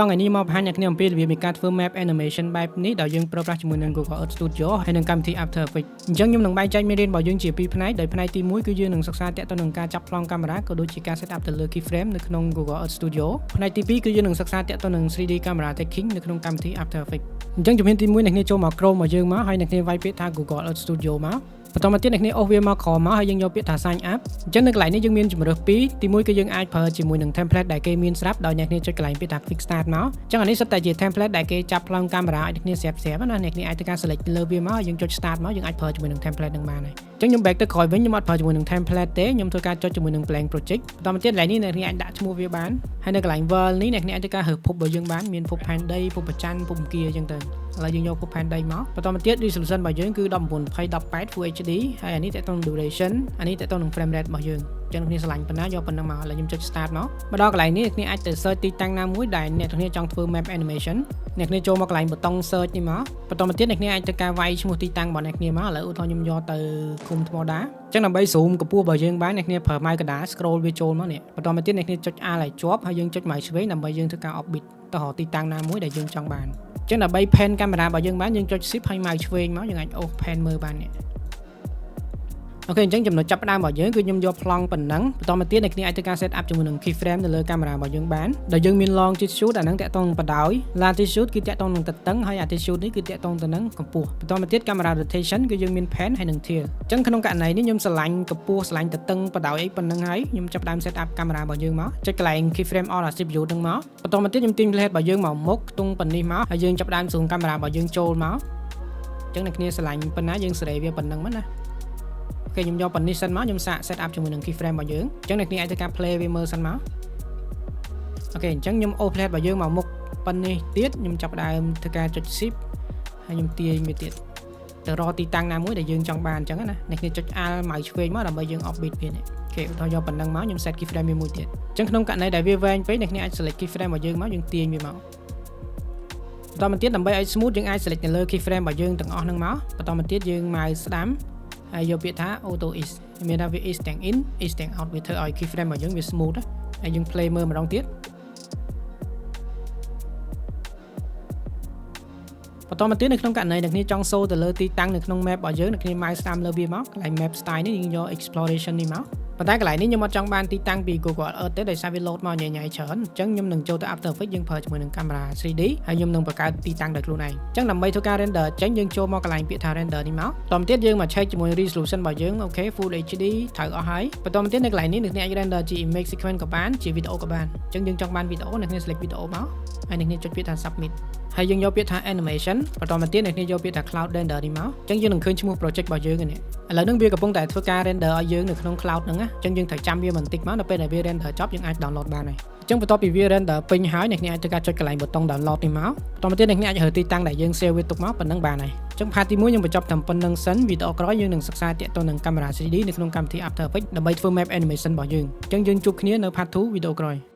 តថ្ងៃនេះមកបង្ហាញអ្នកគ្នាអំពីរបៀបនៃការធ្វើ map animation បែបនេះដោយយើងប្រើប្រាស់ជាមួយនឹង Google Earth Studio ហើយនឹងកម្មវិធី After Effects អញ្ចឹងខ្ញុំនឹងបែងចែកមេរៀនរបស់យើងជាពីរផ្នែកដោយផ្នែកទី1គឺយើងនឹងសិក្សាទាក់ទងនឹងការចាប់ប្លង់កាមេរ៉ាក៏ដូចជាការ set up ទៅលើ keyframe នៅក្នុង Google Earth Studio ផ្នែកទី2គឺយើងនឹងសិក្សាទាក់ទងនឹង 3D camera tagging នៅក្នុងកម្មវិធី After Effects អញ្ចឹងជំហានទី1អ្នកគ្នាចូលមក Chrome របស់យើងមកហើយអ្នកគ្នាវាយពាក្យថា Google Earth Studio មកបន្តមកទៀតអ្នកគ្នាអូសវាមកក្រោមមកហើយយើងយកពាក្យថា sign up អញ្ចឹងនៅកន្លែងនេះយើងមានជម្រើសពីរទី1គឺយើងអាចប្រើជាមួយនឹង template ដែលគេមានស្រាប់ដោយអ្នកគ្នាចុចកន្លែងពាក្យថា quick start មកអញ្ចឹងអានេះសុទ្ធតែជា template ដែលគេចាប់ប្លង់កាមេរ៉ាឲ្យអ្នកគ្នាស្រាប់ៗណាអ្នកគ្នាអាចធ្វើការ select លើវាមកហើយយើងចុច start មកយើងអាចប្រើជាមួយនឹង template នឹងបានហើយអញ្ចឹងខ្ញុំ back ទៅក្រោយវិញខ្ញុំអត់ប្រើជាមួយនឹង template ទេខ្ញុំធ្វើការចុចជាមួយនឹង blank project បន្តមកទៀតកន្លែងនេះអ្នកគ្នាអាចដាក់ឈ្មោះវាបានហើយនៅកន្លែង world នេះអ្នកគ្នាអាចធ្វើការរើសភពរបស់យើងបានមានភពផែនដីភពព្រះច័ន្ទភពអង្គារអញ្ចឹងទៅឥឡូវយើងយកភពផែនដីមកបន្តមកទៀត resolution របស់យើងគឺ1920x18 Full HD ហើយអានេះតើត duration អានេះតើតនឹង frame rate របស់យើងអញ្ចឹងអ្នកគ្នាឆ្លាញ់ប៉ុណ្ណាយកប៉ុណ្ណឹងមកឥឡូវខ្ញុំចុច start មកដល់កន្លែងនេះអ្នកគ្នាអាចទៅ search ទីតាំងណាមួយដែលអ្នកគ្នាចង់ធ្វើ map animation អ្នកគ្នាចូលមកកន្លែងប៊ូតុង search នេះមកបន្តមកទៀតអ្នកគ្នាអាចធ្វើការវាយឈ្មោះទីតាំងរបស់អ្នកគ្នាមកឥឡូវឧទាហរណ៍ខ្ញុំយកទៅគុំថ្មដាអញ្ចឹងដើម្បី zoom កម្ពស់របស់យើងបានអ្នកគ្នាប្រើម៉ៅកណ្ដាល scroll វាចូលមកនេះបន្តមកទៀតអ្នកគ្នាចុច Alt ឲ្យជាប់ហើយយើងចុចម៉ៅឆ្វេងដើម្បីយើងធ្វើការ orbit ទៅរកទីតាំងណាមួយដែលយើងចង់បានអញ្ចឹងដើម្បី pan កាមេរ៉ារបស់យើងបានយើងចុច shift ហើយម៉ៅឆ្វេងមកយើងអាចអូស pan មើលបាននេះអូខេអញ្ចឹងចំណុចចាប់ផ្ដើមរបស់យើងគឺខ្ញុំយកប្លង់ប៉ុណ្ណឹងបន្តមកទៀតអ្នកគ្នាអាចធ្វើការ set up ជាមួយនឹង keyframe នៅលើកាមេរ៉ារបស់យើងបានដែលយើងមាន longitude អាហ្នឹងតាក់ទងបដោយ latitude គឺតាក់ទងនឹងទទឹងហើយ altitude នេះគឺតាក់ទងទៅនឹងកម្ពស់បន្តមកទៀត camera rotation គឺយើងមាន pan ហើយនឹង tilt អញ្ចឹងក្នុងករណីនេះខ្ញុំស្រឡាញ់កម្ពស់ស្រឡាញ់ទទឹងបដោយអីប៉ុណ្ណឹងហើយខ្ញុំចាប់ផ្ដើម set up កាមេរ៉ារបស់យើងមកចុចកន្លែង keyframe all attribute ហ្នឹងមកបន្តមកទៀតខ្ញុំទាញ plate របស់យើងមកមុខខ្ទង់ប៉ុណ្នេះមកហើយយើងចាប់ផ្ដើម zoom កាមេរ៉ារបស់យើងចូលមកអញ្ចឹងអ្នកគ្នាស្រឡាញ់ប៉ុណ្ណាយើងសេរីវាប៉ុណ្ណឹងមកណាគេខ្ញុំយកប៉ុណ្នេះសិនមកខ្ញុំសាក set up ជាមួយនឹង keyframe របស់យើងអញ្ចឹងអ្នកគ្នាអាចធ្វើការ play វាមើលសិនមកអូខេអញ្ចឹងខ្ញុំអូស plate របស់យើងមកមុខប៉ុណ្នេះទៀតខ្ញុំចាប់ដើមធ្វើការចុច shift ហើយខ្ញុំទាញវាទៀតទៅរកទីតាំងណាមួយដែលយើងចង់បានអញ្ចឹងណាអ្នកគ្នាចុច alt ម៉ៅឆ្វេងមកដើម្បីយើង orbit វានេះអូខេឧទាហរណ៍យកប៉ុណ្ណឹងមកខ្ញុំ set keyframe វាមួយទៀតអញ្ចឹងក្នុងករណីដែលវាវែងពេកអ្នកគ្នាអាច select keyframe របស់យើងមកយើងទាញវាមកបន្តមកទៀតដើម្បីឲ្យ smooth យើងអាច select នៅលើ keyframe របស់យើងទាំងអស់ហ្នឹងមកបន្តមកទៀតយើងម៉ៅស្ដាំហើយយកពាក្យថា auto ease មានថាវា ease ទាំង in ease ទាំង out វាធ្វើឲ្យ keyframe របស់យើងវា smooth ហើយយើង play មើលម្ដងទៀតបន្តមកទៀតនៅក្នុងករណីអ្នកគ្នាចង់សូទៅលើទីតាំងនៅក្នុង map របស់យើងអ្នកគ្នាម៉ៅស្ដាំលើវាមកកន្លែង map style នេះយើងយក exploration នេះមកប៉ុន្តែកន្លែងនេះខ្ញុំអត់ចង់បានទីតាំងពី Google Earth ទេដោយសារវា load មកញ៉ៃៗច្រើនអញ្ចឹងខ្ញុំនឹងចូលទៅ After Effects យើងប្រើជាមួយនឹងកាមេរ៉ា 3D ហើយខ្ញុំនឹងបង្កើតទីតាំងដោយខ្លួនឯងអញ្ចឹងដើម្បីធ្វើការ render ចេញយើងចូលមកកន្លែងពាក្យថា render នេះមកបន្តទៀតយើងមក check ជាមួយ resolution របស់យើងអូខេ Full HD ត្រូវអស់ហើយបន្តមកទៀតនៅកន្លែងនេះអ្នកអាច render ជា image sequence ក៏បានជា video ក៏បានអញ្ចឹងយើងចង់បាន video អ្នក select video មកហើយអ្នកចុចពាក្យថា submit ហើយយើងយកពាក្យថា animation បន្តមកទៀតអ្នកយកពាក្យថា cloud render នេះមកអញ្ចឹងយើងនឹងឃើញឈ្មោះ project របស់យើងនេះឥឡូវហ្នឹងវាកំពុងតែធ្វើការ render ឲ្យយើងនៅក្នុង cloud ហ្នឹងណាអញ្ចឹងយើងត្រូវចាំវាបន្តិចមកដល់ពេលដែលវា render ចប់យើងអាច download បានហើយអញ្ចឹងបន្ទាប់ពីវា render ពេញហើយអ្នកអាចធ្វើការចុចកន្លែងប៊ូតុង download នេះមកបន្តមកទៀតអ្នកអាចរើទីតាំងដែលយើង save វាទុកមកប៉ុណ្ណឹងបានហើយអញ្ចឹង part ទី1យើងបញ្ចប់តែប៉ុណ្្នឹងសិនវីដេអូក្រោយយើងនឹងសិក្សាទាក់ទងនឹងកាមេរ៉ា 3D នៅក្នុងកម្មវិធី After Effects ដើម្បីធ្វើ map animation របស់យើងអញ្ចឹងយើងជួបគ្នានៅ part 2 វីដេអូក្រោយ